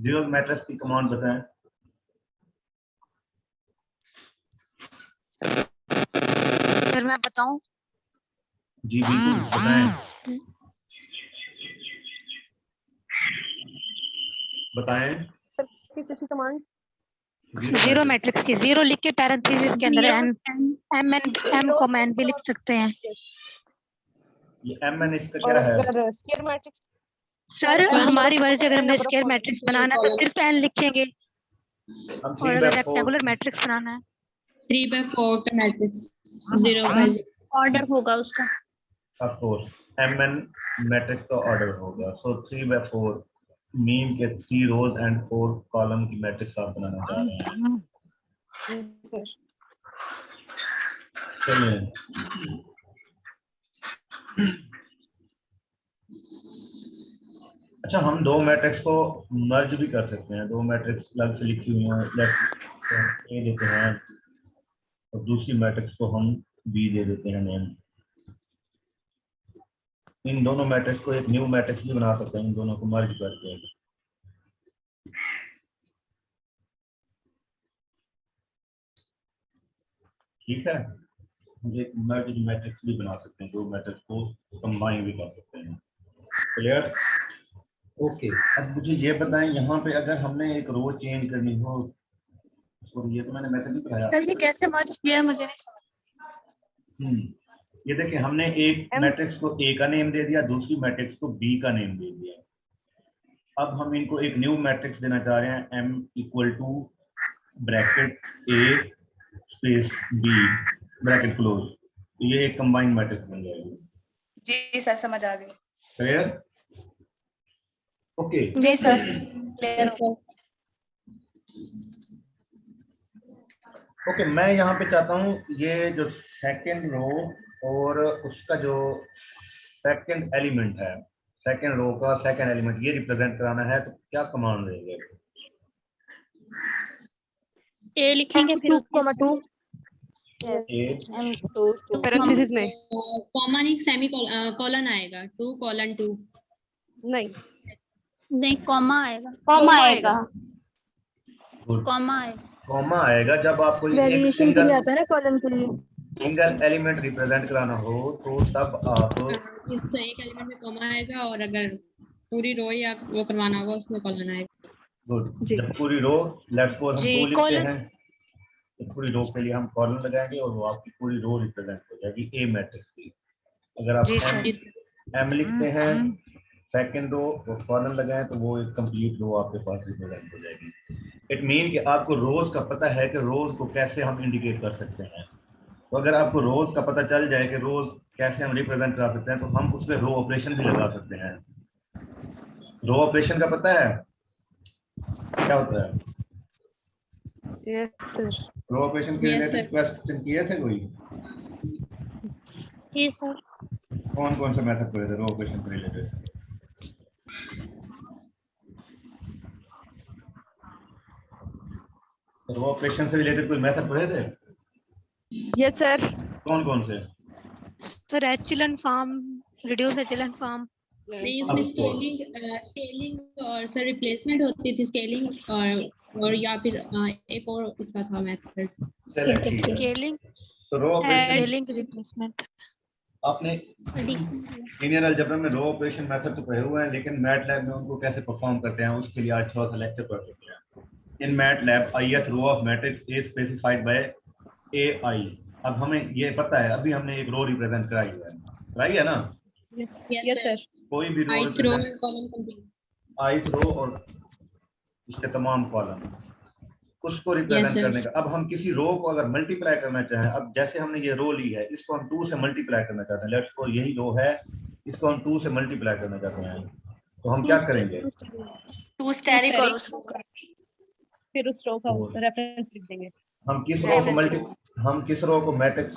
Zero matrix की command बताएं। Sir मैं बताऊं? जी बिल्कुल बताएं, बताएं। किसी कमांड जीरो मैट्रिक्स की जीरो लिख के पैरेंथेसिस के अंदर एन एम एन एम को मैन भी लिख सकते हैं। ये एम एन इसका और क्या है? अगर स्क्वायर मैट्रिक्स सर हमारी मर्जी, अगर हमने स्क्वायर मैट्रिक्स बनाना है तो सिर्फ एन लिखेंगे, हम और अगर रेक्टेंगुलर मैट्रिक्स बनाना है 3/4 मैट्रिक्स 0/0 ऑर्डर होगा उसका। Of course M N matrix का ऑर्डर होगा। सो 3/4 मीन के 3 रोज एंड 4 कॉलम की मैट्रिक्स आप बनाना चाह रहे हैं। सर। चलिए, अच्छा हम दो मैट्रिक्स को मर्ज भी कर सकते हैं। दो मैट्रिक्स अलग से लिखी हुई हैं, लेट्स ए देते हैं और दूसरी मैट्रिक्स को हम बी दे देते हैं नेम। इन दोनों मैट्रिक्स को एक न्यू मैट्रिक्स भी बना सकते हैं, इन दोनों को मर्ज करके। ठीक है, हम एक मर्ज मैट्रिक्स भी बना सकते हैं, दो मैट्रिक्स को कंबाइन भी कर सकते हैं। क्लियर? ओके, अब मुझे ये बताएं, यहाँ पे अगर हमने एक रो चेंज करनी हो, और ये तो मैंने मैथड नहीं पढ़ाया। सर ये कैसे मर्ज किया है मुझे नहीं समझ। ये देखिए, हमने एक मैट्रिक्स को ए का नेम दे दिया, दूसरी मैट्रिक्स को बी का नेम दे दिया। अब हम इनको एक न्यू मैट्रिक्स देना चाह रहे हैं, M equal to bracket A space B bracket close. तो ये एक कंबाइंड मैट्रिक्स बन जाएगी। जी सर समझ आ गई। क्लियर? ओके जी सर क्लियर हो। ओके, मैं यहाँ पे चाहता हूँ ये जो सेकंड रो और उसका जो सेकंड एलिमेंट है, सेकंड रो का सेकंड एलिमेंट ये रिप्रेजेंट कराना है, तो क्या कमांड रहेगा? ए लिखेंगे फिर M2 ए पैरेंथेसिस में कॉमा नहीं सेमी कॉलन आएगा 2:2 नहीं कॉमा आएगा। कॉमा आएगा। कॉमा आएगा। कॉमा आएगा जब आपको एक वेरिएशन के लिए आता है ना कॉलम के लिए। सिंगल एलिमेंट रिप्रेजेंट कराना हो तो तब आप इस एक एलिमेंट में कॉमा आएगा, और अगर पूरी रो या वो करवाना होगा उसमें कॉलन आएगा। गुड। जी। जब पूरी रो, लेट्स सपोज हम जी, 2 लिखते कॉलम। हैं, तो पूरी रो के लिए हम कॉलम लगाएंगे और वो आपकी पूरी रो रिप्रेजेंट हो जाएगी ए मैट्रिक्स की। अगर आप जी सर। एम लिखते हैं सेकंड रो और कॉलम लगाएं तो वो एक कंप्लीट रो आपके पास रिप्रेजेंट हो जाएगी। इट मीन कि आपको रोज का पता है कि रोज को कैसे हम इंडिकेट कर सकते हैं। तो अगर आपको रोज का पता चल जाए कि रोज कैसे हम रिप्रेजेंट करा सकते हैं, तो हम उसमें रो ऑपरेशन भी लगा सकते हैं। रो ऑपरेशन का पता है क्या होता है? Yes sir. रो ऑपरेशन के Yes, रिलेटेड sir. क्वेश्चन किए थे कोई? जी सर। कौन कौन से मेथड पढ़े थे रो ऑपरेशन से रिलेटेड? रो ऑपरेशन से रिलेटेड कोई मेथड पढ़े थे? Yes sir. कौन कौन से? Sir echelon form, reduce echelon form. नहीं, उसमें स्केलिंग और सर रिप्लेसमेंट होती थी, स्केलिंग और या फिर एक और इसका था मेथड चलिए ठीक है। स्केलिंग, तो रो ऑपरेशन स्केलिंग, रिप्लेसमेंट। आपने लीनियर अलजेब्रा में रो ऑपरेशन मेथड तो पढ़े हुए हैं, लेकिन मैटलैब में उनको कैसे परफॉर्म करते हैं उसके लिए आज थोड़ा सा लेक्चर पढ़ लेते हैं। In MATLAB ith row of matrix is specified by ai। अब हमें ये पता है, अभी हमने एक रो रिप्रेजेंट कराई है ना? Yes sir. कोई भी row I through represent, column complete. ith row और उसके तमाम कॉलम, उसको रिप्रेजेंट Yes, sir. करने का। अब हम किसी रो को अगर मल्टीप्लाई करना चाहें, अब जैसे हमने ये रो ली है, इसको हम 2 से मल्टीप्लाई करना चाहते हैं। लेट्स सपोज यही रो है, इसको हम 2 से मल्टीप्लाई करना चाहते हैं, तो हम क्या करेंगे? 2 स्टेरिक और उस फिर उस रो का रेफरेंस लिख देंगे। हम किस रो को मैट्रिक्स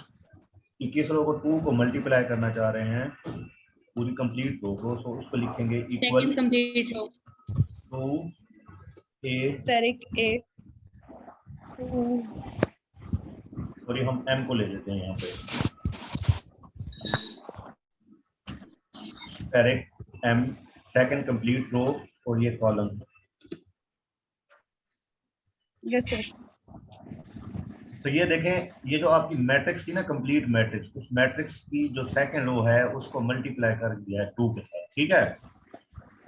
की किस रो को 2 को मल्टीप्लाई करना चाह रहे हैं, पूरी कंप्लीट रो को, तो उसको लिखेंगे equal second complete row to A, asterisk A sorry हम m को ले लेते हैं यहाँ पे, asterisk m second complete row और ये कॉलम Yes, sir. तो ये देखें, ये जो आपकी मैट्रिक्स थी ना, कंप्लीट मैट्रिक्स, उस मैट्रिक्स की जो सेकंड रो है उसको मल्टीप्लाई कर दिया है 2 के साथ, ठीक है।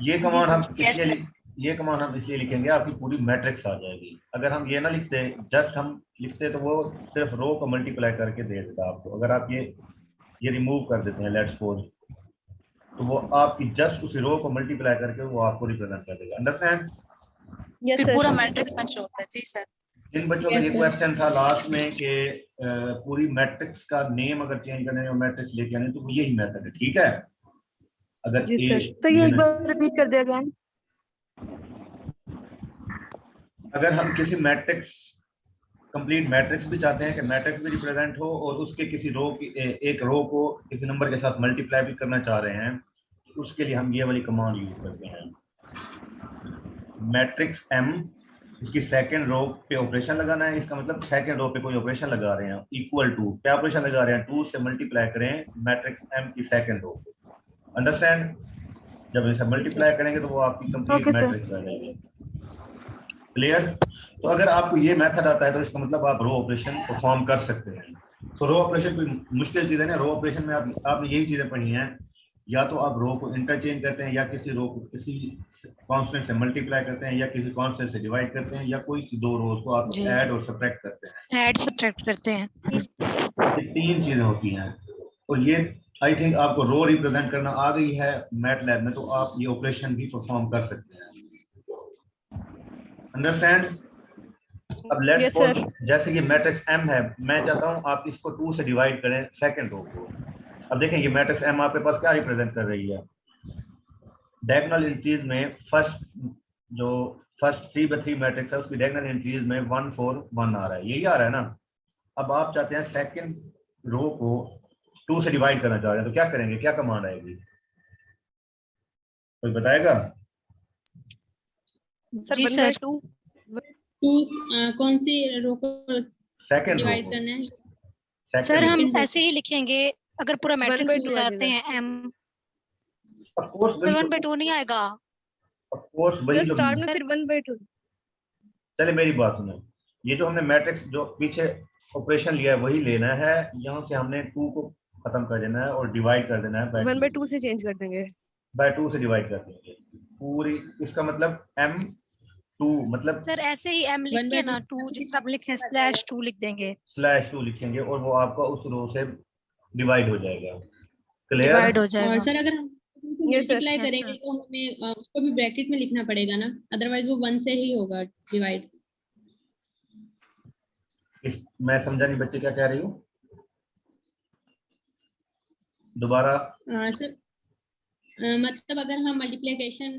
ये कमांड हम Yes, इसलिए sir. ये कमांड हम इसलिए लिखेंगे, आपकी पूरी मैट्रिक्स आ जाएगी। अगर हम ये ना लिखते, जस्ट हम लिखते, तो वो सिर्फ रो को मल्टीप्लाई करके दे देता आपको। अगर आप ये रिमूव कर देते हैं, लेट्स सपोज, तो वो आपकी जस्ट उसी रो को मल्टीप्लाई करके वो आपको रिप्रेजेंट कर देगा। अंडरस्टैंड? Yes, फिर sir. पूरा मैट्रिक्स में शो होता है। जी सर। जिन बच्चों का Yes, ये sir. क्वेश्चन था लास्ट में कि पूरी मैट्रिक्स का नेम अगर चेंज करने में मैट्रिक्स लेके आने, तो वो यही मेथड है, ठीक है। अगर जी ए सर। तो ये एक बार रिपीट कर दिया अगेन। अगर हम किसी मैट्रिक्स, कंप्लीट मैट्रिक्स भी चाहते हैं कि मैट्रिक्स भी रिप्रेजेंट हो और उसके किसी रो की एक रो को किसी नंबर के साथ मल्टीप्लाई भी करना चाह रहे हैं, उसके लिए हम ये वाली कमांड यूज करते हैं, मैट्रिक्स एम, उसकी सेकंड रो पे ऑपरेशन लगाना है। इसका मतलब सेकंड रो पे कोई ऑपरेशन लगा रहे हैं, इक्वल टू, क्या ऑपरेशन लगा रहे हैं, 2 से मल्टीप्लाई करें मैट्रिक्स एम की सेकंड रो पे। अंडरस्टैंड? जब इसे मल्टीप्लाई करेंगे तो वो आपकी कंप्लीट Okay, sir. मैट्रिक्स आ जाएगी। क्लियर? तो अगर आपको ये मेथड आता है तो इसका मतलब आप रो ऑपरेशन परफॉर्म कर सकते हैं। तो रो ऑपरेशन कोई मुश्किल चीज़ है ना। रो ऑपरेशन में आपने यही चीज़ें पढ़ी हैं, या तो आप रो को इंटरचेंज करते हैं, या किसी रो को किसी कांस्टेंट से मल्टीप्लाई करते हैं, या किसी कांस्टेंट से डिवाइड करते हैं, या कोई सी दो रोज को आप जी। ऐड और सब्ट्रैक्ट करते हैं। ऐड सब्ट्रैक्ट करते हैं। ये 3 चीजें होती हैं, और ये आई थिंक आपको रो रिप्रेजेंट करना आ गई है मैटलैब में, तो आप ये ऑपरेशन भी परफॉर्म कर सकते हैं। अंडरस्टैंड? अब लेट्स Yes, सपोज, sir. जैसे ये मैट्रिक्स एम है, मैं चाहता हूं आप इसको 2 से डिवाइड करें सेकंड रो को। अब देखें ये मैट्रिक्स एम आपके पास क्या रिप्रेजेंट कर रही है, डायगोनल एंट्रीज में फर्स्ट 3/3 मैट्रिक्स है, उसकी डायगोनल एंट्रीज में 1 4 1 आ रहा है, यही आ रहा है ना। अब आप चाहते हैं सेकंड रो को 2 से डिवाइड करना चाह रहे हैं, तो क्या करेंगे, क्या कमांड आएगी, कोई बताएगा? Sir, जी 1 by सर। 2. कौन सी रो को सेकंड रो डिवाइड को, करना है? सर सेकंड हम Second row. ऐसे ही लिखेंगे, अगर पूरा 1 मैट्रिक्स by 2 आ लगाते जाएगा। हैं एम, ऑफ कोर्स सर वही 1 by 2 नहीं आएगा। ऑफ कोर्स सर वही जो, स्टार्ट में फिर 1 by 2. चले मेरी बात सुनो, ये जो हमने मैट्रिक्स जो पीछे ऑपरेशन लिया है वही लेना है, यहाँ से हमने 2 को खत्म कर देना है और डिवाइड कर देना है 1 by 2 से चेंज कर देंगे। बाय 2 से डिवाइड कर देंगे पूरी। इसका मतलब m2 मतलब सर ऐसे ही एम लिख 1 के by ना 2 जिस तरह आप लिखे /2 लिख देंगे, /2 लिखेंगे और वो आपका उस रो से डिवाइड हो जाएगा। क्लियर? डिवाइड हो और जाएगा। सर अगर हम Yes, sir. मल्टीप्लाई Yes, करेंगे sir. तो हमें उसको भी ब्रैकेट में लिखना पड़ेगा ना, अदरवाइज वो 1 से ही होगा डिवाइड। मैं समझा नहीं, बच्चे क्या कह रही हो, दोबारा। सर मतलब अगर हम मल्टीप्लिकेशन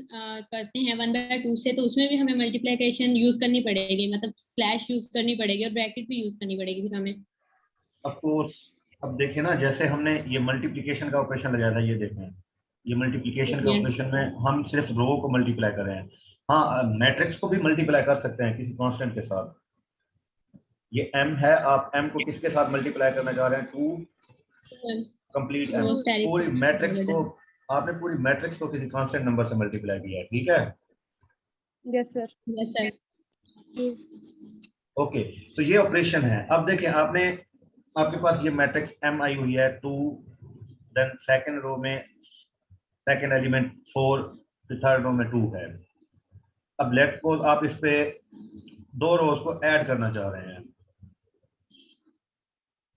करते हैं 1 by 2 से, तो उसमें भी हमें मल्टीप्लिकेशन यूज करनी पड़ेगी, मतलब स्लैश यूज करनी पड़ेगी और ब्रैकेट भी यूज करनी पड़ेगी फिर हमें। ऑफ कोर्स, अब देखिए ना, जैसे हमने ये मल्टीप्लिकेशन का ऑपरेशन लगाया था, ये देखें, ये मल्टीप्लिकेशन के Yes. ऑपरेशन में हम सिर्फ रो को मल्टीप्लाई कर रहे हैं। हाँ, मैट्रिक्स को भी मल्टीप्लाई कर सकते हैं किसी कांस्टेंट के साथ। ये m है, आप m को किसके साथ मल्टीप्लाई करना चाह रहे हैं, 2 कंप्लीट m, वो static पूरी function मैट्रिक्स है। को, आपने पूरी मैट्रिक्स को किसी कांस्टेंट नंबर से मल्टीप्लाई किया है, ठीक है। Yes, sir. Yes, sir. Okay, तो ये ऑपरेशन है। अब देखिए, आपके पास ये मैट्रिक्स m आई हुई है 2, देन सेकंड रो में सेकंड एलिमेंट 4, फिर थर्ड रो में 2 है। अब लेट्स सपोज आप इस पे 2 रोज को ऐड करना चाह रहे हैं,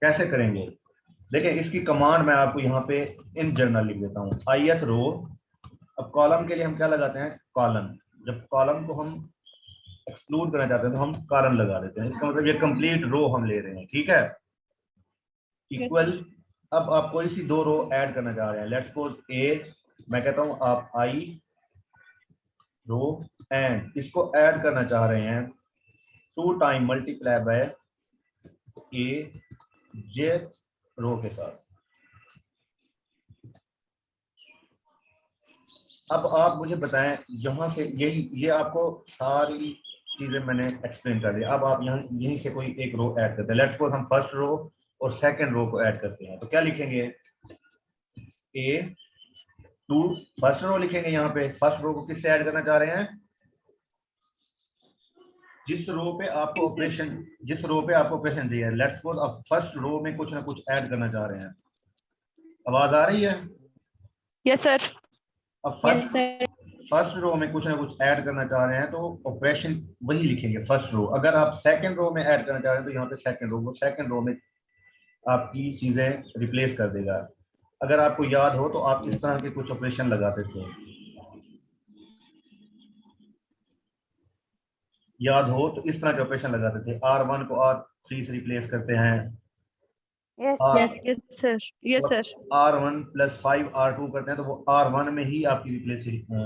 कैसे करेंगे? देखिए, इसकी कमांड मैं आपको यहाँ पे इन जनरल लिख देता हूँ, ith रो। अब कॉलम के लिए हम क्या लगाते हैं, कॉलम। जब कॉलम को हम एक्सक्लूड करना चाहते हैं तो हम कारण लगा देते हैं, इसका मतलब ये कंप्लीट रो हम ले रहे हैं, ठीक है। इक्वल, अब आप कोई सी 2 रो ऐड करना चाह रहे हैं, लेट्स सपोज a, मैं कहता हूँ आप i रो, एंड इसको ऐड करना चाह रहे हैं 2 time multiply by a j रो के साथ। अब आप मुझे बताएं, यहाँ से ये आपको सारी चीजें मैंने एक्सप्लेन कर दी। अब आप यहाँ यहीं से कोई एक रो ऐड करते हैं, लेट्स सपोज हम फर्स्ट रो और सेकंड रो को ऐड करते हैं, तो क्या लिखेंगे, a2 फर्स्ट रो लिखेंगे। यहाँ पे फर्स्ट रो को किससे ऐड करना चाह रहे हैं, जिस रो पे आपको ऑपरेशन दिया है, लेट्स सपोज आप फर्स्ट रो में कुछ ना कुछ ऐड करना चाह रहे हैं। आवाज आ रही है? Yes sir. अब यस सर। फर्स्ट रो में कुछ ना कुछ ऐड करना चाह रहे हैं तो ऑपरेशन वही लिखेंगे फर्स्ट रो। अगर आप सेकंड रो में ऐड करना चाह रहे हैं तो यहाँ पे सेकंड रो में आपकी चीजें रिप्लेस कर देगा। अगर आपको याद हो तो आप इस तरह के कुछ ऑपरेशन लगाते थे, याद हो तो इस तरह के ऑपरेशन लगाते थे। R1 को R3 से रिप्लेस करते हैं, yes yes sir. Yes sir. R1 + 5 R2 करते हैं तो वो R1 में ही आपकी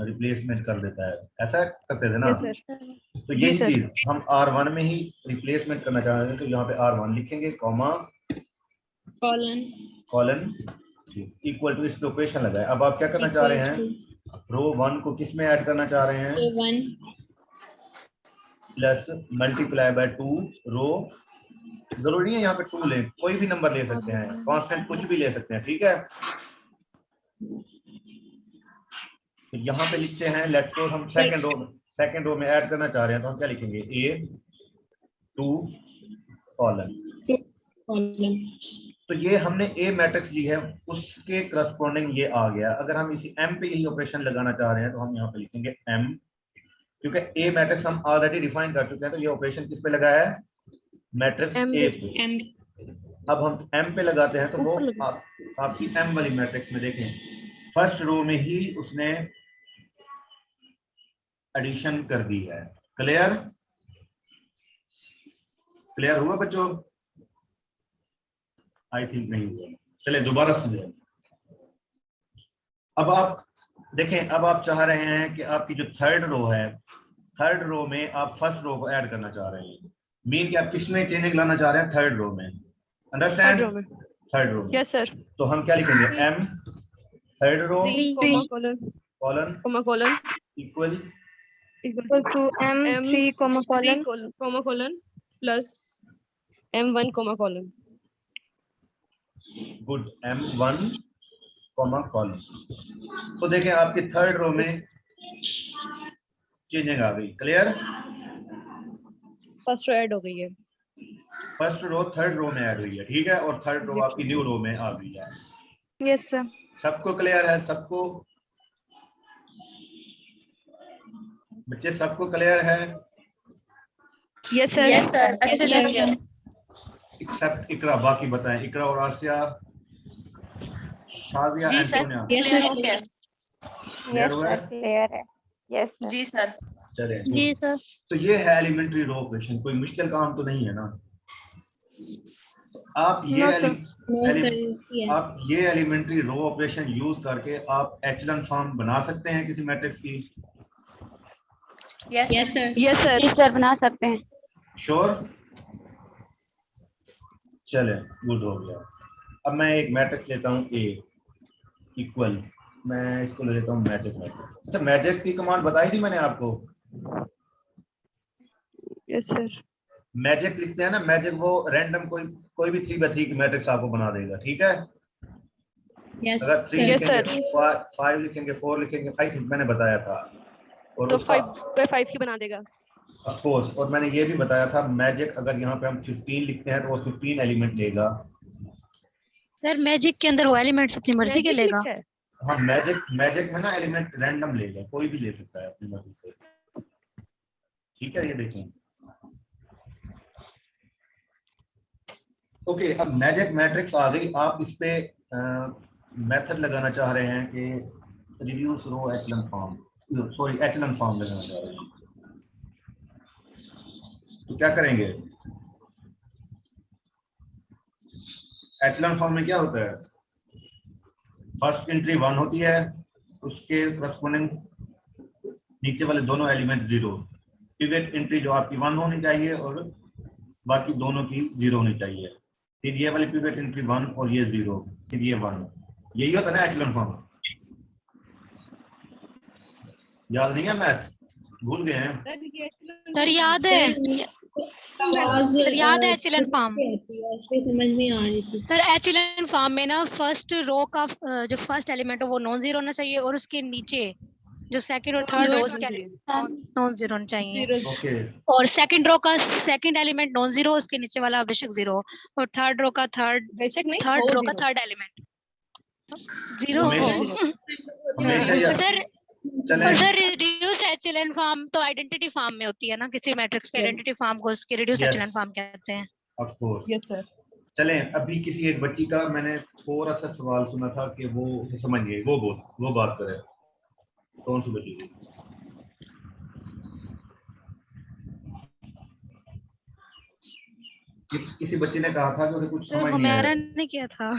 रिप्लेसमेंट कर देता है। ऐसा करते थे ना? Yes sir. तो जी यही सर। चीज हम R1 में ही रिप्लेसमेंट करना चाह रहे हैं तो यहाँ पे R1 लिखेंगे, कॉमा कॉलन इक्वल टू, इस ऑपरेशन लगाए। अब आप क्या करना चाह रहे हैं? रो 1 को किस में ऐड करना चाह रहे हैं? A1 प्लस मल्टीप्लाई बाय 2 रो, जरूरी है यहाँ पे 2 ले, कोई भी नंबर ले सकते हैं, कांस्टेंट कुछ भी ले सकते हैं, ठीक है। तो यहाँ पे लिखते हैं लेट्स सपोज हम सेकंड रो में ऐड करना चाह रहे हैं तो हम क्या लिखेंगे? A2 colon. तो ये हमने A मैट्रिक्स ली है, उसके करस्पॉन्डिंग ये आ गया। अगर हम इसी M पे यही ऑपरेशन लगाना चाह रहे हैं तो हम यहाँ पे लिखेंगे M, क्योंकि A मैट्रिक्स हम ऑलरेडी डिफाइन कर चुके हैं तो ये ऑपरेशन किस पे लगाया है? मैट्रिक्स A पे। अब हम M पे लगाते हैं तो वो आपकी M वाली मैट्रिक्स में देखें फर्स्ट रो में ही उसने एडिशन कर दी है। क्लियर हुआ बच्चों? आई थिंक नहीं हुआ। चलिए दोबारा सुनिए। अब आप देखें, अब आप चाह रहे हैं कि आपकी जो थर्ड रो है, थर्ड रो में आप फर्स्ट रो को ऐड करना चाह रहे हैं। मीन कि आप किसमें चेंजिंग लाना चाह रहे हैं? थर्ड रो में। अंडरस्टैंड? थर्ड रो में। Yes sir. तो हम क्या लिखेंगे? M third row colon equal to M3 colon plus M1 colon. Good, M1 colon. तो देखें आपके थर्ड रो में चेंजिंग आ गई। क्लियर? फर्स्ट रो ऐड हो गई है। फर्स्ट रो थर्ड रो में ऐड हुई है, ठीक है, और थर्ड रो आपकी न्यू रो में आ गई है। Yes sir. सबको क्लियर है? सबको बच्चे सबको क्लियर है? Yes sir. यस सर, अच्छे से क्लियर है। एक्सेप्ट इकरा, बाकी बताएं। इकरा और आसिया, शादिया, जी सर, एंटोनिया, क्लियर हो गया। क्लियर हुआ है? क्लियर है। यस जी सर। चलें। जी सर। तो ये है एलिमेंट्री रो ऑपरेशन, कोई मुश्किल काम तो नहीं है ना? आप ये एलिमेंट्री रो ऑपरेशन यूज करके आप एचलन फॉर्म बना सकते हैं किसी मैट्रिक्स की? Yes sir. Yes sir. Sir बना सकते हैं। श्योर? चले, गुड हो गया। अब मैं एक मैट्रिक्स लेता हूँ A इक्वल, मैं इसको ले लेता हूँ मैजिक मैट्रिक्स। अच्छा, मैजिक की कमांड बताई थी मैंने आपको? Yes sir. मैजिक लिखते हैं ना, मैजिक वो रैंडम कोई भी 3x3 की मैट्रिक्स आपको बना देगा, ठीक है। अगर 3 लिखेंगे, 5 लिखेंगे, 4 लिखेंगे, आई थिंक मैंने बताया था। और तो 5 की बना देगा ऑफ कोर्स। और मैंने ये भी बताया था मैजिक अगर यहाँ पे हम 15 लिखते हैं तो वो 15 एलिमेंट लेगा। सर मैजिक के अंदर वो एलिमेंट्स अपनी मर्जी के लेगा। हाँ, मैजिक में ना एलिमेंट रैंडम लेगा, कोई भी ले सकता है अपनी मर्जी से, ठीक है। ये देखें, ओके। अब मैजिक मैट्रिक्स आ गई। आप इस पे मेथड लगाना चाह रहे हैं कि रिड्यूस रो एचलन फॉर्म, सॉरी एचलन फॉर्म लगाना चाह रहे हैं, तो क्या करेंगे? एचलन फॉर्म में क्या होता है? फर्स्ट एंट्री 1 होती है, उसके करस्पॉन्डिंग नीचे वाले दोनों एलिमेंट 0। पिवट एंट्री जो आपकी 1 होनी चाहिए और बाकी दोनों की 0 होनी चाहिए। फिर ये वाली पिवट एंट्री 1 और ये 0, फिर ये 1। यही होता है ना एचलन फॉर्म? याद नहीं है? मैथ भूल गए हैं? सर याद है। सर याद है एचलन फॉर्म। समझ में आ रही थी सर एचलन फॉर्म में ना फर्स्ट रो का जो फर्स्ट एलिमेंट है वो नॉन जीरो होना चाहिए और उसके नीचे जो सेकंड और थर्ड Yours रोज के नॉन जीरो होना चाहिए, Zero. ओके और सेकंड रो का सेकंड एलिमेंट नॉन जीरो, उसके नीचे वाला बेशक जीरो, और थर्ड रो का थर्ड बेशक नहीं, थर्ड हो रो का zero. थर्ड एलिमेंट जीरो हमेशा हो। हमेशा या सर चलें और सर रिड्यूस एचएलएन फॉर्म तो आइडेंटिटी फॉर्म में होती है ना, किसी मैट्रिक्स के Yes. आइडेंटिटी फॉर्म को उसके रिड्यूस Yes. एचएलएन फॉर्म कहते हैं। Of course. Yes sir. चलें अभी किसी एक बच्ची का मैंने थोड़ा सा सवाल सुना था कि वो समझिए वो बात करे। कौन सी बच्ची थी? किसी बच्ची ने कहा था कि उसे कुछ सर समझ नहीं आया। हुमैरा ने किया था।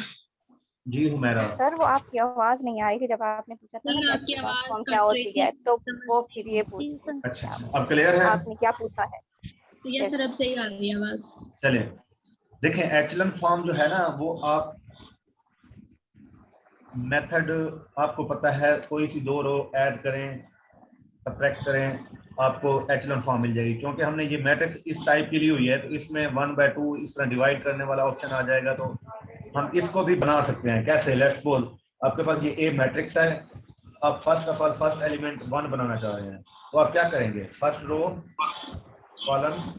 जी हुमैरा। सर वो आपकी आवाज नहीं आ रही थी जब आपने पूछा था सर, ना आपकी आवाज फॉर्म कट क्या रही होती थी। है, तो वो फिर ये पूछ रही थी अच्छा अब क्लियर है? आपने क्या पूछा है। यस सर, अब सही आ रही है आवाज। चलें देखें एचलन फॉर्म जो है ना वो आप मेथड आपको पता है, कोई सी दो रो ऐड करें सब्ट्रैक्ट करें आपको एचलन फॉर्म मिल जाएगी, क्योंकि हमने ये मैट्रिक्स इस टाइप की ली हुई है तो इसमें 1/2 इस तरह डिवाइड करने वाला ऑप्शन आ जाएगा, तो हम इसको भी बना सकते हैं। कैसे? लेट्स सपोज आपके पास ये ए मैट्रिक्स है, आप फर्स्ट एलिमेंट 1 बनाना चाह रहे हैं, तो आप क्या करेंगे? फर्स्ट रो कॉलम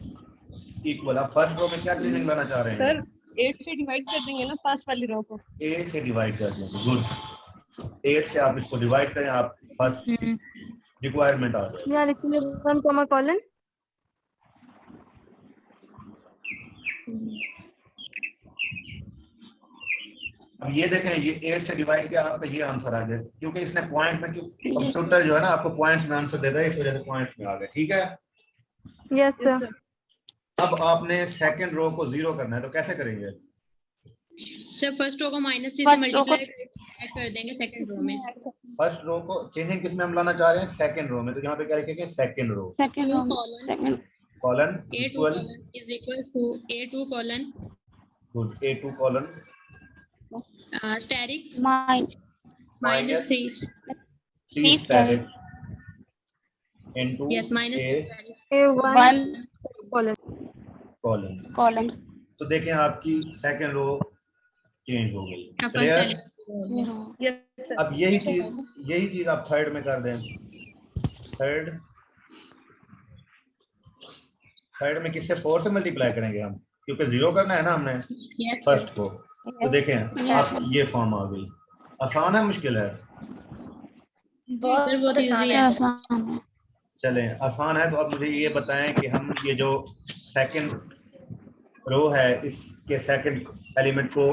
इक्वल, आप फर्स्ट रो में क्या चीजें लाना चाह रहे हैं? सर 8 से डिवाइड कर देंगे ना पास वाली रो को। 8 से डिवाइड कर देंगे। गुड, 8 से आप इसको डिवाइड करें, आप फर्स्ट रिक्वायरमेंट आ जाए। Yeah, लिखिए 1 comma colon. अब ये देखें ये 8 से डिवाइड किया आपका ये आंसर आ गया, क्योंकि इसने पॉइंट में, कंप्यूटर जो है ना आपको पॉइंट्स में आंसर देता है, इस वजह से पॉइंट्स में आ गया। ठीक है, Yes, sir. Yes, sir. अब आपने सेकंड रो को 0 करना है तो कैसे करेंगे? सर फर्स्ट रो को -3 से First row को- मल्टीप्लाई ऐड कर देंगे सेकंड रो में। फर्स्ट रो को चेंजिंग किस में हम लाना चाह रहे हैं? सेकंड रो में, तो यहाँ पे क्या लिखेंगे? Second row Second two one. Colon Second. Colon A2 equal, colon is equals to A2 colon good, A2 colon static Mine. -3 3 static into yes -3 A static A1 colon. Colon. Colon. तो देखें आपकी second row change हो गई। First clear? Element Yes sir. अब यही चीज आप third में कर दें। थर्ड में किससे? 4 से मल्टीप्लाई करेंगे हम, क्योंकि 0 करना है ना हमने yes फर्स्ट को। तो देखें आप ये फॉर्म आ गई। आसान है मुश्किल है? सर बहुत इजी है। आसान है. चलें आसान है, तो अब मुझे ये बताएं कि हम ये जो सेकंड रो है इसके सेकंड एलिमेंट को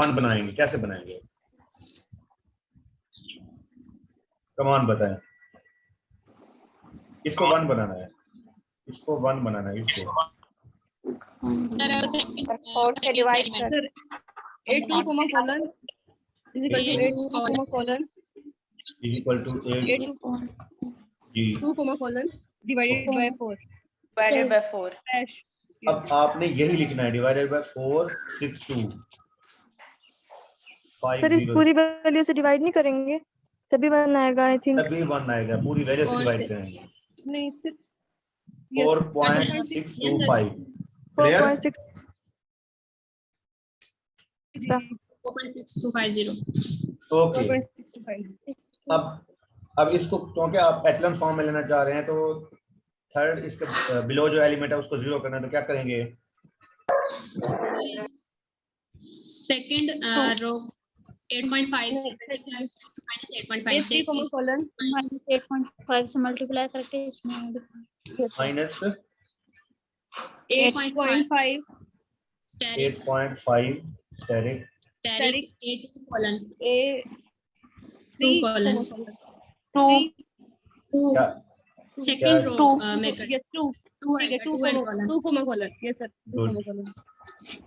1 बनाएंगे, कैसे बनाएंगे? कमान बताएं। इसको 1 बनाना है, इसको 1 बनाना है, इसको सर और 4 से डिवाइड कर Sir, A2 comma colon is equal to A2 comma colon equal to 8 A2 जी। 2 comma colon divided by 4 divided by 4। dash. अब आपने यही लिखना है, डिवाइडेड बाय 4 6 2 5 सर इस 0, पूरी वैल्यू से डिवाइड नहीं करेंगे तभी 1 आएगा आई थिंक. तभी 1 आएगा। पूरी वैल्यू से और डिवाइड से- करेंगे। नहीं 6 4.625 क्लियर? 4.6. 4.6250 ओके। 4.625. अब इसको क्योंकि आप एचलन फॉर्म में लेना चाह रहे हैं, तो थर्ड इसके बिलो जो एलिमेंट है उसको 0 करना है, तो क्या करेंगे? Second row 8.5 -8.5 A3 comma colon -8.5 से मल्टीप्लाई करके इसमें minus 8.5 static 8.5 steric static A2 colon A3 colon. comma colon 2. 2 क्या? second row में कर yes 2 2 ठीक है आएगा 2 2 and colon 2 comma colon yes sir 2 Good. comma colon.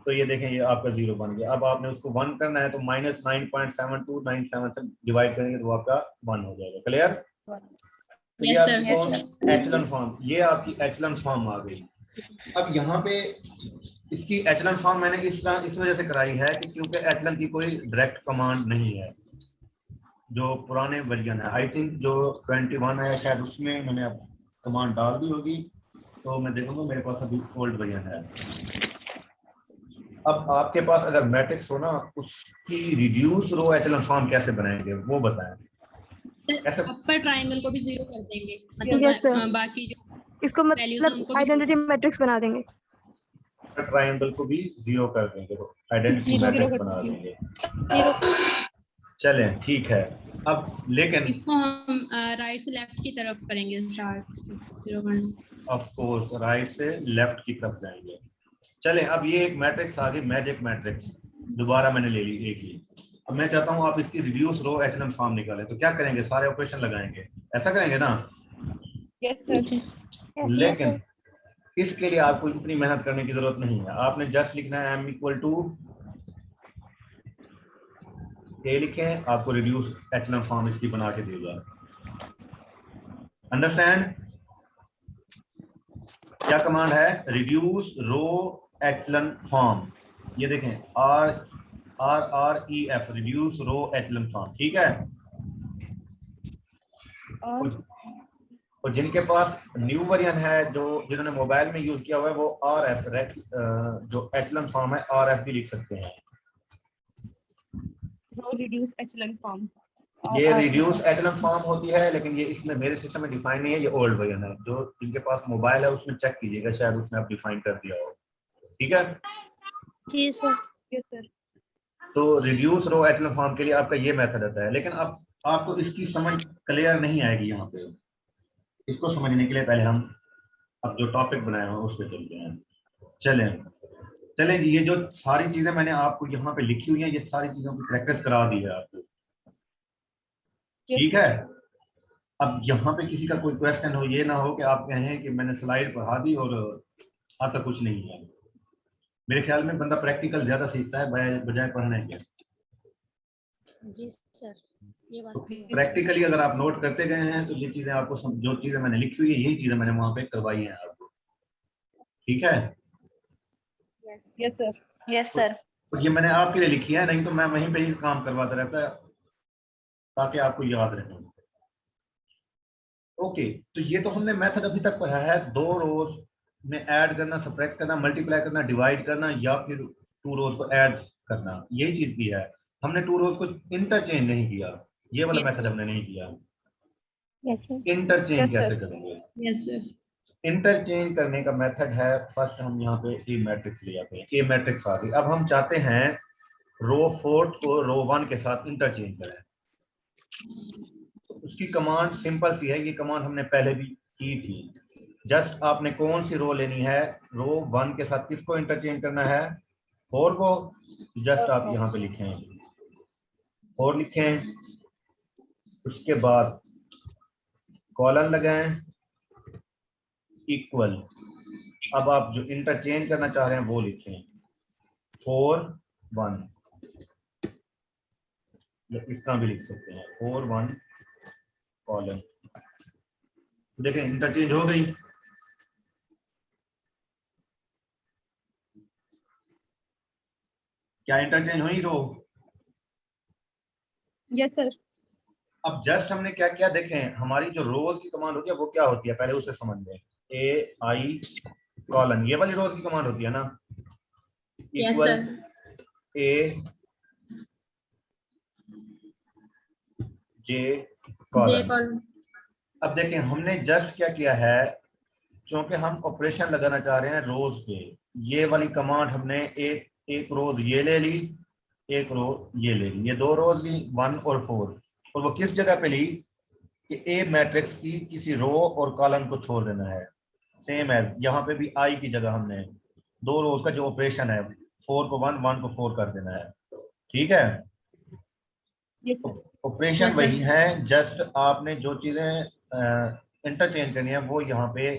तो ये देखें ये आपका 0 बन गया। अब आपने उसको 1 करना है तो -9.7297 से डिवाइड करेंगे तो वो आपका 1 हो जाएगा। क्लियर? ये Yes, sir. आपको एचलन फॉर्म, ये आपकी एचलन फॉर्म आ गई। अब यहाँ पे इसकी एचलन फॉर्म मैंने इस वजह से कराई है कि क्योंकि एचलन की कोई डायरेक्ट कमांड नहीं है। जो पुराने वर्जन है, आई थिंक जो 21 है शायद, उसमें मैंने अब कमांड डाल दी होगी, तो मैं देखूंगा मेरे पास अभी ओल्ड वर्जन है। अब आपके पास अगर मैट्रिक्स हो ना, उसकी रिड्यूस रो एचलन फॉर्म कैसे बनाएंगे वो बताएं। ऐसा अपर ट्रायंगल को भी 0 कर देंगे, Yes, sir. बाकी जो इसको values हैं मतलब उनको भी आइडेंटिटी मैट्रिक्स बना देंगे। ट्रायंगल को भी 0 कर देंगे, तो आइडेंटिटी Zero मैट्रिक्स कर बना देंगे। देंगे। चलें ठीक है। अब लेकिन इसको हम राइट से लेफ्ट की तरफ करेंगे स्टार्ट 0 1। ऑफ कोर्स राइट से लेफ्ट की तरफ जाएंगे। चलें, अब ये एक मैट्रिक्स आ गई, मैजिक मैट्रिक्स दोबारा मैंने ले ली एक ही। अब मैं चाहता हूँ आप इसकी रिड्यूस रो एचेलॉन फॉर्म निकालें, तो क्या करेंगे, सारे ऑपरेशन लगाएंगे, ऐसा करेंगे ना। Yes, sir. लेकिन इसके लिए आपको इतनी मेहनत करने की जरूरत नहीं है, आपने जस्ट लिखना है m इक्वल टू ए लिखें, आपको रिड्यूस एचेलॉन फॉर्म इसकी बना के देगा। अंडरस्टैंड? क्या कमांड है, रिड्यूस रो एचेलॉन फॉर्म। ये देखें RREF, reduce row echelon form, ठीक है। और जिनके पास न्यू वर्जन है, जो जिन्होंने मोबाइल में यूज किया हुआ है, वो RF जो एचेलॉन फॉर्म है RF भी लिख सकते हैं। Row reduce echelon form. ये रिड्यूस एचेलॉन फॉर्म होती है, लेकिन ये इसमें मेरे सिस्टम में डिफाइन नहीं है, ये ओल्ड वर्जन है। जो जिनके पास मोबाइल है उसमें चेक कीजिएगा, शायद उसमें आप डिफाइन कर दिया हो, ठीक है। जी सर। Yes, sir. तो रिड्यूस रो एचेलॉन फॉर्म के लिए आपका ये मेथड आता है, लेकिन अब आपको इसकी समझ क्लियर नहीं आएगी यहाँ पे। इसको समझने के लिए पहले हम अब जो टॉपिक बनाए हैं उस पर चलते हैं। चलें जी, ये जो सारी चीजें मैंने आपको यहाँ पे लिखी हुई हैं, ये सारी चीजों की प्रैक्टिस करा दी है आपको, Yes, ठीक sir. है। अब यहाँ पे किसी का कोई क्वेश्चन हो, ये ना हो कि आप कहें कि मैंने स्लाइड पढ़ा दी और आता कुछ नहीं है। मेरे ख्याल में बंदा प्रैक्टिकल ज्यादा सीखता है बजाय पढ़ने के। जी सर, ये बात तो तो है। प्रैक्टिकली अगर आप नोट करते गए हैं तो ये चीजें आपको जो चीजें मैंने लिखी हुई है, यही चीजें मैंने वहां पे करवाई हैं आपको, ठीक है। Yes, sir. Yes sir. तो ये मैंने आपके लिए लिखी है, नहीं तो मैं वहीं पे ही काम करवाता रहता है ताकि आपको याद रहे। ओके, तो ये तो हमने मेथड अभी तक पढ़ा है, 2 रोज में ऐड करना, सब्ट्रैक्ट करना, मल्टीप्लाई करना, डिवाइड करना, या फिर 2 रोज को ऐड करना, यही चीज की है। हमने 2 रोज को इंटरचेंज नहीं किया, ये वाला मेथड हमने नहीं किया। Interchange Yes, sir. कैसे करेंगे? Yes sir. इंटरचेंज करने का मेथड है, फर्स्ट हम यहाँ पे ए मैट्रिक्स ले आते हैं, ए मैट्रिक्स आ गई। अब हम चाहते हैं रो 4 को रो 1 के साथ इंटरचेंज करें। तो उसकी कमांड सिंपल सी है, ये कमांड हमने पहले भी की थी। जस्ट आपने कौन सी रो लेनी है, रो 1 के साथ किसको इंटरचेंज करना है, 4 को। जस्ट आप यहाँ पे लिखें 4 लिखें, उसके बाद कॉलन लगाएं इक्वल। अब आप जो इंटरचेंज करना चाह रहे हैं वो लिखें 4 1, इसका भी लिख सकते हैं 4 1 कॉलन। देखें इंटरचेंज हो गई। क्या इंटरचेंज हुई रो? Yes, sir. अब जस्ट हमने क्या किया, देखें हमारी जो रोज की कमांड होती है वो क्या होती है, पहले उसे समझ लें। ए आई कॉलन, ये वाली रोज की कमांड होती है ना, यस इक्वल सर। ए जे जे कॉलन। कॉलम। अब देखें हमने जस्ट क्या किया है, क्योंकि हम ऑपरेशन लगाना चाह रहे हैं रोज पे, ये वाली कमांड हमने एक रोज ये ले ली, एक रो ये ले ली, ये 2 रोज ली 1 और 4। और वो किस जगह पे ली कि ए मैट्रिक्स की किसी रो और कॉलम को छोड़ देना है। सेम है यहाँ पे भी आई की जगह हमने 2 रोज का जो ऑपरेशन है, 4 को 1 1 को 4 कर देना है, ठीक है। Yes, sir. Operation Yes, sir. वही है, जस्ट आपने जो चीजें इंटरचेंज करनी है वो यहाँ पे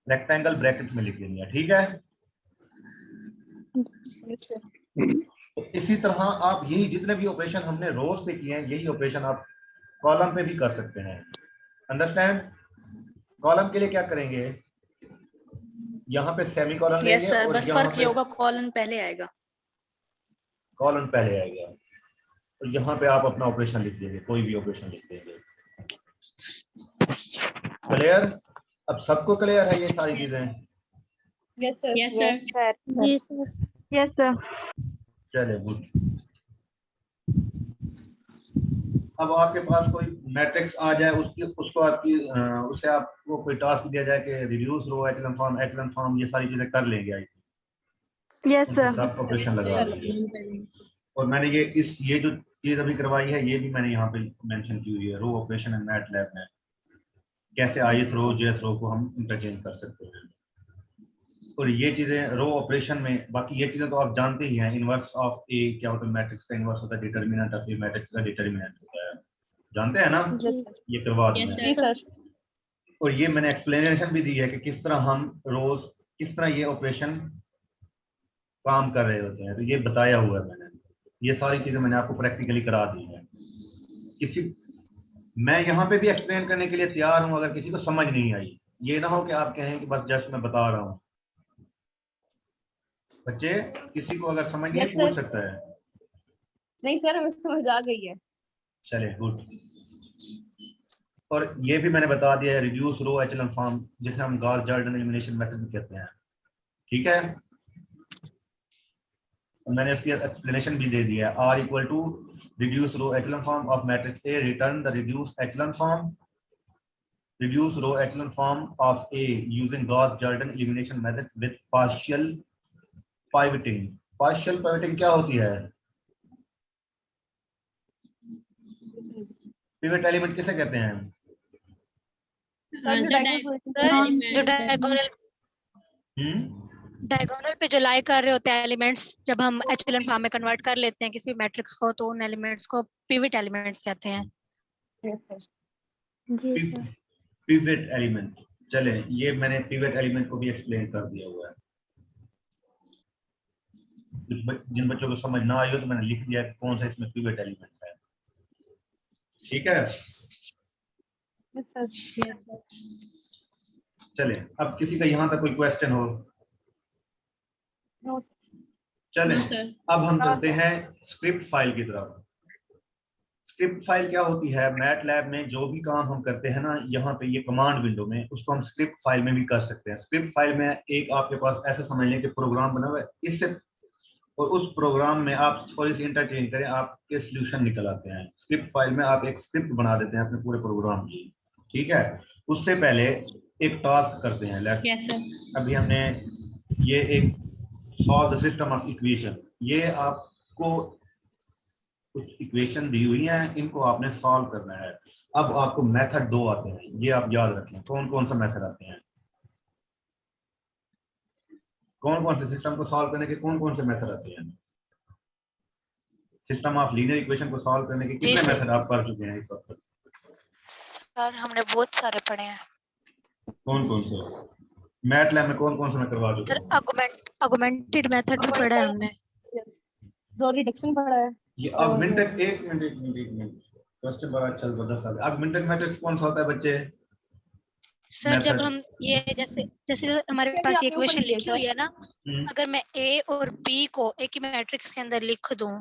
रेक्टेंगल ब्रैकेट में लिख देनी है, ठीक है। Yes, sir. तो इसी तरह आप यही जितने भी ऑपरेशन हमने रोज पे किए हैं, यही ऑपरेशन आप कॉलम पे भी कर सकते हैं। अंडरस्टैंड? कॉलम के लिए क्या करेंगे, यहाँ पे सेमीकोलन लेंगे यस सर, और बस यहाँ फर्क ये होगा कॉलन पहले आएगा। कॉलम पहले आएगा, तो यहाँ पे आप अपना ऑपरेशन लिख देंगे, कोई भी ऑपरेशन लिख देंगे। क्लियर? अब सबको क्लियर है ये सारी चीजें? Yes, sir. Yes sir. जी सर। Yes sir. चले गुड। अब आपके पास कोई मैट्रिक्स आ जाए, उसको आपकी उससे आपको कोई टास्क दिया जाए कि रिड्यूस रो एचेलॉन फॉर्म ये सारी चीजें कर लेंगे आई यस सर। सब ऑपरेशन लगा देंगे। और मैंने ये जो चीज अभी करवाई है ये भी मैंने यहाँ पे मेंशन की हुई है, रो ऑपरेशन एंड मैटलैब में कैसे ith रो jth रो को हम इंटरचेंज कर सकते हैं। और ये चीजें रो ऑपरेशन में, बाकी ये चीजें तो आप जानते ही हैं, इनवर्स ऑफ ए क्या होता है, मैट्रिक्स का इनवर्स होता है, डिटरमिनेंट ऑफ ए मैट्रिक्स का डिटरमिनेंट होता है, जानते हैं ना, ये करवा दी Yes, मैंने। sir. जी सर। और ये मैंने एक्सप्लेनेशन भी दी है कि किस तरह हम रोज किस तरह ये ऑपरेशन काम कर रहे होते हैं, तो ये बताया हुआ है मैंने, ये सारी चीजें मैंने आपको प्रैक्टिकली करा दी है। मैं यहाँ पे भी एक्सप्लेन करने के लिए तैयार हूँ, अगर किसी को समझ नहीं आई, ये ना हो कि आप कहें कि बस जस्ट मैं बता रहा हूँ। बच्चे किसी को अगर समझ नहीं Yes, पूछ sir. सकता है। नहीं सर, हमें समझ आ गई है। चले गुड। और ये भी मैंने बता दिया है, रिड्यूस रो एचेलॉन फॉर्म जिसे हम गॉस जॉर्डन एलिमिनेशन मेथड भी कहते हैं, ठीक है। और मैंने इसकी एक्सप्लेनेशन भी दे दिया है, R equal to reduce row echelon form of matrix A, return the reduce echelon form, reduce row echelon form of A using Gauss-Jordan elimination method with partial pivoting. Partial pivoting क्या होती है? Pivot element किसे कहते हैं? जो diagonal पे जो लाई कर रहे होते हैं एलिमेंट्स, जब हम एचेलॉन फॉर्म में कन्वर्ट कर लेते हैं किसी मैट्रिक्स को, तो उन एलिमेंट्स को पिवट एलिमेंट्स कहते हैं। Yes sir. जी सर। पिवट एलिमेंट, चले ये मैंने पिवट एलिमेंट को भी एक्सप्लेन कर दिया हुआ है। जिन बच्चों को समझ ना आई हो तो मैंने लिख दिया कौन सा इसमें पिवट एलिमेंट है, ठीक है। Yes sir. चले अब किसी का यहाँ तक कोई क्वेश्चन हो? नो चले No, sir. अब हम चलते हैं स्क्रिप्ट फाइल की तरफ। स्क्रिप्ट फाइल क्या होती है? मैटलैब में जो भी काम हम करते हैं ना, यहाँ पे ये कमांड विंडो में, उसको हम स्क्रिप्ट फाइल में भी कर सकते हैं। स्क्रिप्ट फाइल में एक आपके पास ऐसा समझ लें कि प्रोग्राम बना हुआ है, इससे और उस प्रोग्राम में आप थोड़ी सी इंटरचेंज करें, आपके सोल्यूशन निकल आते हैं। स्क्रिप्ट फाइल में आप एक स्क्रिप्ट बना देते हैं अपने पूरे प्रोग्राम की, ठीक है। उससे पहले एक टास्क करते हैं। Yes, sir. अभी हमने ये एक solve the system of equation, ये आपको कुछ इक्वेशन दी हुई हैं, इनको आपने सॉल्व करना है। अब आपको मेथड 2 आते हैं, ये आप याद रखें। कौन कौन सा मेथड आते हैं? कौन कौन से सिस्टम को सॉल्व करने के कौन कौन से मेथड आते हैं? सिस्टम ऑफ लीनियर इक्वेशन को सॉल्व करने के कितने मेथड आप कर चुके हैं इस वक्त? सर हमने बहुत सारे पढ़े हैं। कौन कौन से? मैटलैब में कौन कौन से मैं करवा चुका सर हूं? ऑगमेंटेड मेथड भी पढ़ा है हमने। रो रिडक्शन पढ़ा है। ये ऑगमेंटेड, एक मिनट क्वेश्चन बड़ा अच्छा जबरदस्त है। ऑगमेंटेड मैट्रिक्स कौन सा होता है बच्चे? सर जब Method. हम ये जैसे हमारे ये पास आपने ये इक्वेशन ऊपर किया लिखी हुई है ना, अगर मैं ए और बी को एक ही मैट्रिक्स के अंदर लिख दूं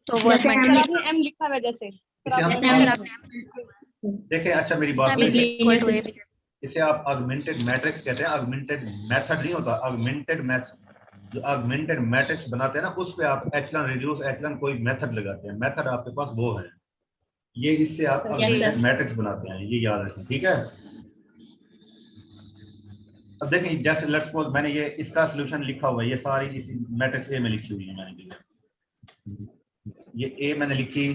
तो वो सर ऑगमेंटेड आपने एम लिखा है जैसे। इसे हम देखें, अच्छा मेरी बात सुनिए, इसे आप ऑगमेंटेड मैट्रिक्स कहते हैं, ऑगमेंटेड मेथड नहीं होता। जो ऑगमेंटेड मैट्रिक्स बनाते हैं ना, उस पे आप एचेलॉन रिड्यूस एचेलॉन कोई मेथड लगाते हैं। मेथड आपके पास वो है, ये इससे आप ऑगमेंटेड मैट्रिक्स बनाते हैं, ये याद रखें, ठीक है। अब देखें, जैसे लेट्स सपोज मैंने ये इसका सॉल्यूशन लिखा हुआ है, ये सारी इस मैट्रिक्स ए में लिखी हुई है मैंने, ये ए मैंने लिखी,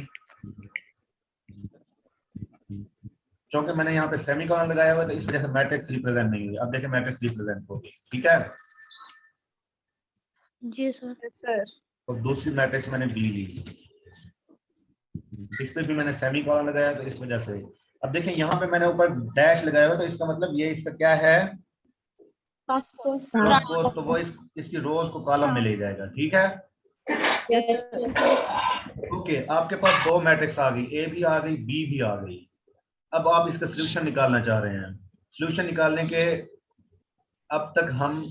क्योंकि मैंने यहाँ पे सेमीकोलन लगाया हुआ है तो इस वजह से मैट्रिक्स रिप्रेजेंट नहीं हुई। अब देखें मैट्रिक्स रिप्रेजेंट होगी, ठीक है। जी सर। सर तो दूसरी मैट्रिक्स मैंने बी ली, इस पे भी मैंने सेमीकोलन लगाया तो इस वजह से। अब देखें यहाँ पे मैंने ऊपर डैश लगाया हुआ, तो इसका मतलब ये इसका क्या है? ट्रांसपोज। तो वो इसकी रोज को कॉलम में ले जाएगा, ठीक है। ओके, आपके पास 2 मैट्रिक्स आ गई, ए भी आ गई, बी भी आ गई। अब आप इसका सॉल्यूशन निकालना चाह रहे हैं। सॉल्यूशन निकालने के अब तक हम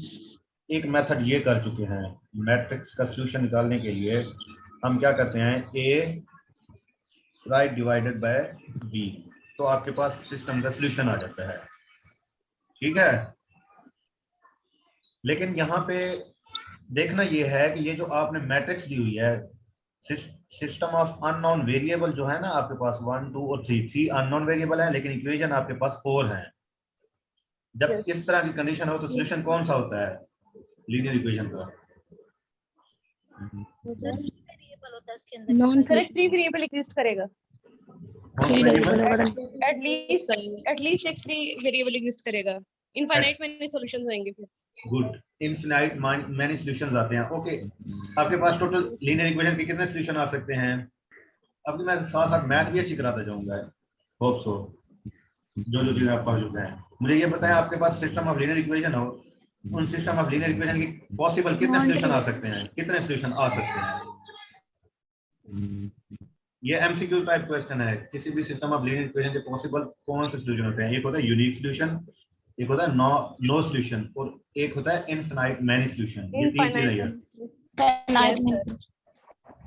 एक मेथड ये कर चुके हैं। मैट्रिक्स का सॉल्यूशन निकालने के लिए हम क्या करते हैं, ए राइट डिवाइडेड बाय बी, तो आपके पास सिस्टम का सॉल्यूशन आ जाता है, ठीक है। लेकिन यहाँ पे देखना ये है कि ये जो आपने मैट्रिक्स दी हुई है, सिस्टम ऑफ अननोन वेरिएबल जो है ना आपके पास 1 2 और 3 अननोन वेरिएबल है, लेकिन इक्वेशन आपके पास 4 है। जब Yes. इस तरह की कंडीशन हो तो सोल्यूशन कौन सा होता है लीनियर इक्वेशन का? वेरिएबल होता है उसके अंदर। Non correct free variable exist करेगा। कौन सा वेरिएबल? एटलीस्ट एक फ्री वेरिएबल एग्जिस्ट करेगा। इनफाइनाइट मैनी सॉल्यूशंस होंगे फिर। गुड, इनफिनाइट मैनी सॉल्यूशंस आते हैं। ओके, आपके पास टोटल लीनियर इक्वेशन के कितने सॉल्यूशन आ सकते हैं? अब मैं साथ साथ मैथ भी अच्छी कराता जाऊंगा, होप सो जो चीजें आप पढ़ चुके हैं। मुझे ये बताएं, आपके पास सिस्टम ऑफ लीनियर इक्वेशन हो, उन सिस्टम ऑफ लीनियर इक्वेशन की पॉसिबल कितने सॉल्यूशन आ सकते हैं? कितने सॉल्यूशन आ सकते हैं? ये एमसीक्यू टाइप क्वेश्चन है। किसी भी सिस्टम ऑफ लीनियर इक्वेशन के पॉसिबल कौन से सॉल्यूशन होते हैं? एक होता है यूनिक सॉल्यूशन, एक होता है नो सॉल्यूशन, और एक होता है इनफिनाइट मैनी सॉल्यूशन। ये तीन चीजें हैं।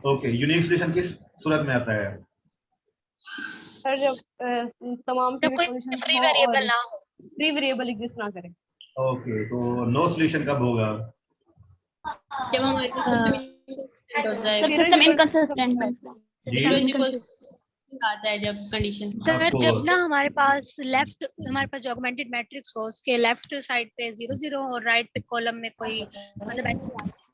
ओके, यूनिक सॉल्यूशन किस सूरत में आता है? सर जब तमाम जब कोई फ्री वेरिएबल ना हो, फ्री वेरिएबल एग्जिस्ट ना करे। ओके, तो नो सॉल्यूशन कब होगा? जब हमारे पास हो जाएगा सिस्टम इनकंसिस्टेंट जी, 0 इक्वल आता है जब कंडीशन। सर आपको- जब ना हमारे पास जो ऑगमेंटेड मैट्रिक्स हो उसके लेफ्ट साइड पे 0 0 और राइट पे कॉलम में कोई मतलब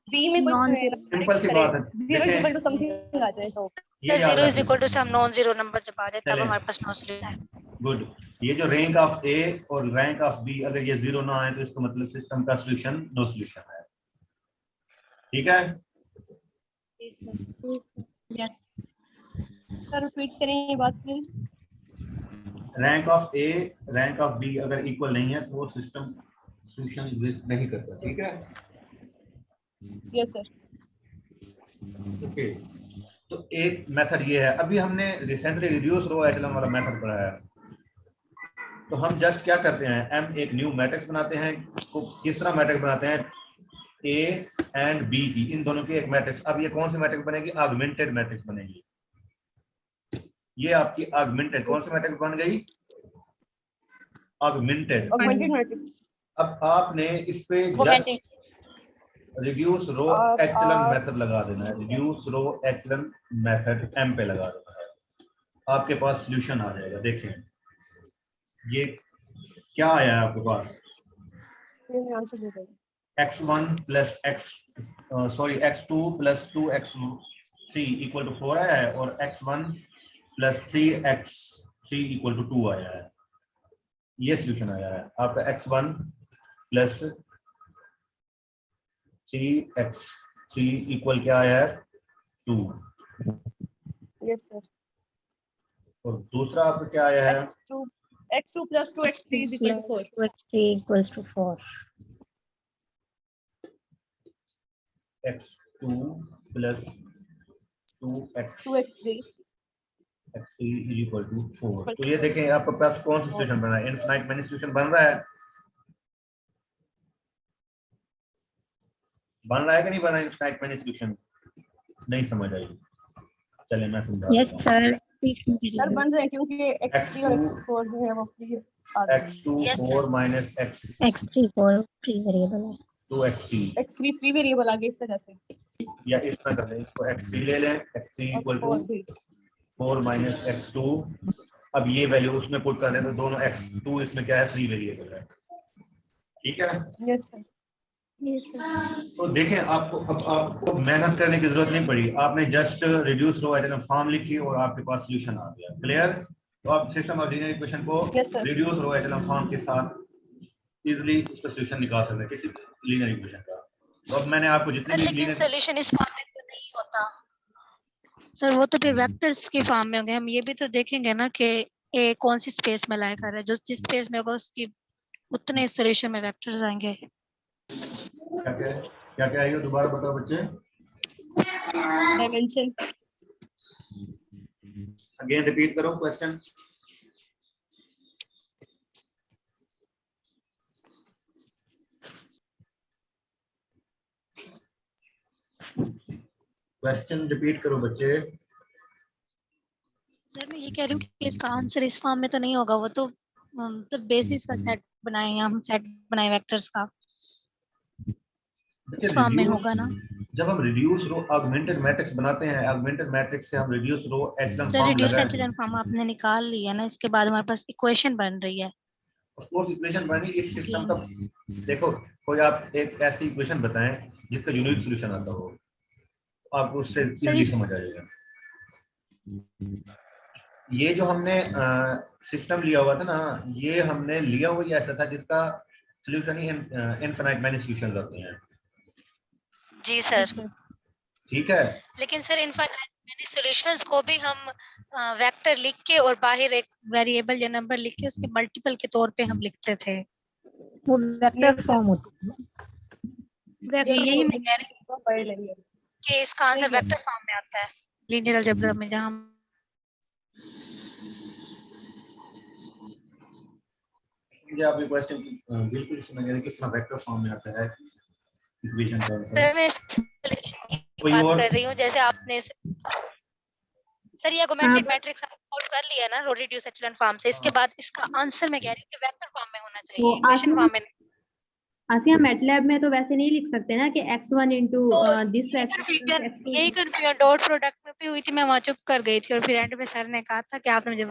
बी में कोई सिंपल सी बात है। 0 देखिए, इक्वल टू समथिंग आ जाए तो ये याद 0 इज रखें। Equal to some non zero number जब आ जाए तब चलें। हमारे पास नो सॉल्यूशन है। गुड, ये जो रैंक ऑफ ए और रैंक ऑफ बी अगर ये 0 ना आए तो इसका मतलब सिस्टम का सॉल्यूशन नो सॉल्यूशन है। ठीक है? यस सर रिपीट करें ये बात please. Rank of A rank of B अगर इक्वल नहीं है तो वो सिस्टम सॉल्यूशन एग्जिस्ट नहीं करता। ठीक है? Yes sir. ओके, तो एक मेथड ये है। अभी हमने रिसेंटली रिड्यूस रो एचेलॉन वाला मेथड पढ़ा है। तो हम जस्ट क्या करते हैं, हम एक न्यू मैट्रिक्स बनाते हैं। तो किस तरह मैट्रिक्स बनाते हैं? ए एंड बी की, इन दोनों की एक मैट्रिक्स। अब ये कौन सी मैट्रिक्स बनेगी? ऑगमेंटेड मैट्रिक्स बनेगी। ये आपकी ऑगमेंटेड कौन सी मैट्रिक्स बन गई? ऑगमेंटेड। Augmented matrix. अब आपने इस पे just reduce row echelon method लगा देना है। Reduce row echelon method M पे लगा देना है, आपके पास सॉल्यूशन आ जाएगा। देखें ये क्या आया है आपके पास? ये मैं आंसर दे दूंगा। x1 plus x2 plus 2x3 equal to 4 आया है, और x1 plus 3x3 equal to 2 आया है। ये सॉल्यूशन आया है आपका। x1 प्लस 3x3 इक्वल क्या आया है? 2। Yes sir. और दूसरा आपका क्या आया है? x2 plus 2x3 is equal to 4. 2x3 equals to 4. x2 plus 2x3 2x3 is equal to 4। तो ये देखें आपके पास कौन सा सॉल्यूशन बन रहा है? इनफिनाइट मैनी सॉल्यूशन बन रहा है? बन रहा है कि नहीं बन रहा है इनफिनाइट मैनी सॉल्यूशन? नहीं समझ आई? चले मैं समझा Yes, देता हूं। sir. सर बन रहे हैं क्योंकि x3 और x4 जो है वो फ्री आ रहे हैं। x2 4 minus x3 4 free variable है. 2x3 x3 फ्री वेरिएबल आ गया इस तरह से। या इस तरह कर लें, इसको x3 ले लें। x3 equal to 4 minus x2। अब ये वैल्यू उसमें पुट कर दें तो दोनों x2 इसमें क्या है? फ्री वेरिएबल है। ठीक है? Yes sir. तो देखें अब आपको मेहनत करने की जरूरत नहीं पड़ी। आपने just reduce row echelon form लिखी और आपके पास सॉल्यूशन आ गया। क्लियर? तो आप सिस्टम ऑफ लीनियर इक्वेशन को Yes, sir. Reduce row echelon form के साथ इजीली उसका सॉल्यूशन निकाल सकते हैं किसी लीनियर इक्वेशन का। तो अब मैंने आपको जितने भी लेकिन लीनियर सॉल्यूशन इस फॉर्म में तो नहीं होता सर, वो तो फिर वेक्टर्स के फॉर्म में होंगे। हम ये भी तो देखेंगे ना कि ए कौन सी स्पेस में लाई कर रहा है। जो जिस स्पेस में होगा उसकी उतने सॉल्यूशन में वेक्टर्स आएंगे। क्या क्या है? दोबारा बताओ बच्चे। डायमेंशन। अगेन रिपीट करो क्वेश्चन। क्वेश्चन रिपीट करो बच्चे। सर मैं ये कह रही हूँ कि इसका आंसर इस फॉर्म में तो नहीं होगा। वो तो बेसिस का सेट बनाए हैं हम, सेट बनाए वेक्टर्स का। इस फॉर्म में होगा ना जब हम रिड्यूस रो ऑगमेंटेड मैट्रिक्स बनाते हैं, ऑगमेंटेड मैट्रिक्स से हम reduce row echelon sir form reduce लगाते एचेलॉन हैं। फॉर्म आपने निकाल लिया ना, इसके बाद हमारे पास इक्वेशन बन रही है। ऑफ कोर्स इक्वेशन बनी इस सिस्टम का। देखो कोई आप एक ऐसी इक्वेशन बताएं जिसका यूनिक सॉल्यूशन आता हो, आपको उससे इजीली समझ आएगा। ये जो हमने सिस्टम लिया हुआ था ना, ये हमने लिया हुआ ऐसा था जिसका सॉल्यूशन ही इनफिनाइट मैनी सॉल्यूशंस होते हैं। जी सर। ठीक है, लेकिन सर इनफाइनाइट मैनी सॉल्यूशंस को भी हम वेक्टर लिख के और बाहर एक वेरिएबल या नंबर लिख के उसके मल्टीपल के तौर पे हम लिखते थे। वो वेक्टर फॉर्म होता है। यही मैं कह रही हूँ कि इसका आंसर वेक्टर फॉर्म में आता है लीनियर अलजेब्रा में, जहाँ मुझे आप ये क्वेश्चन बिल्कुल समझ रहे हैं किस तरह वेक्टर फॉर्म में आता है इक्वेशन का आंसर। सर मैं solution की बात कर रही हूँ। जैसे आपने सर ये ऑगमेंटेड मैट्रिक्स सॉल्व कर लिया ना रो रिड्यूस एचेलॉन फॉर्म से, इसके बाद इसका आंसर मैं कह रही हूँ कि वेक्टर फॉर्म में होना चाहिए, इक्वेशन फॉर्म में नहीं। आसिया मैटलैब में तो वैसे नहीं लिख सकते ना कि x1 into दिस यही कंफ्यूजन डॉट प्रोडक्ट में भी हुई थी, मैं वहाँ चुप कर गई थी और फिर एंड में सर ने कहा था कि आपने मुझे